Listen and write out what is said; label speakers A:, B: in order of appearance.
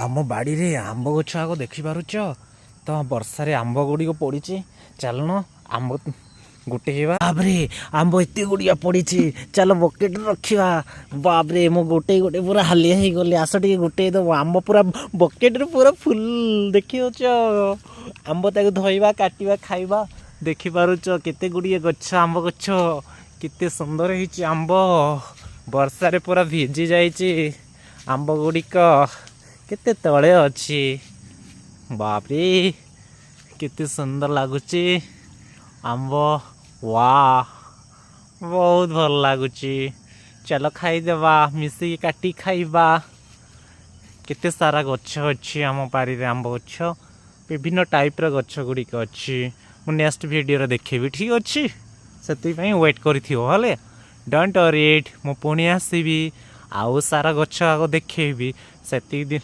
A: ଆମ ବାଡ଼ିରେ ଆମ୍ବ ଗଛ ଆଗ ଦେଖିପାରୁଛ ତ ବର୍ଷାରେ ଆମ୍ବ ଗୁଡ଼ିକ ପଡ଼ିଛି। ଚାଲୁନ ଆମ୍ବ ଗୋଟେଇବା। ବାବରେ ଆମ୍ବ ଏତେ ଗୁଡ଼ିଆ ପଡ଼ିଛି, ଚାଲ ବକେଟରେ ରଖିବା। ବାବରେ ମୁଁ ଗୋଟେ ପୁରା ହାଲିଆ ହେଇଗଲି। ଆସ ଟିକେ ଗୋଟେଇ ଦେବ। ଆମ୍ବ ପୁରା ବକେଟରେ ପୁରା ଫୁଲ ଦେଖିପାରୁଛ। ଆମ୍ବ ତାକୁ ଧୋଇବା, କାଟିବା, ଖାଇବା। ଦେଖିପାରୁଛ କେତେ ଗୁଡ଼ିଏ ଗଛ, ଆମ୍ବ ଗଛ କେତେ ସୁନ୍ଦର ହେଇଛି। ଆମ୍ବ ବର୍ଷାରେ ପୁରା ଭିଜି ଯାଇଛି। ଆମ୍ବ ଗୁଡ଼ିକ କେତେ ତଳେ ଅଛି। ବାପରେ କେତେ ସୁନ୍ଦର ଲାଗୁଛି ଆମ୍ବ। ୱା ବହୁତ ଭଲ ଲାଗୁଛି। ଚାଲ ଖାଇଦେବା, ମିଶିକି କାଟି ଖାଇବା। କେତେ ସାରା ଗଛ ଅଛି ଆମ ବାରିରେ, ଆମ୍ବ ଗଛ ବିଭିନ୍ନ ଟାଇପ୍ର ଗଛ ଗୁଡ଼ିକ ଅଛି। ମୁଁ ନେକ୍ସଟ ଭିଡ଼ିଓରେ ଦେଖେଇବି, ଠିକ୍ ଅଛି? ସେଥିପାଇଁ ୱେଟ୍ କରିଥିବ ହେଲେ ଡୋଣ୍ଟ ୱରି, ମୁଁ ପୁଣି ଆସିବି ଆଉ ସାରା ଗଛ ଆଗ ଦେଖେଇବି। ସେତିକି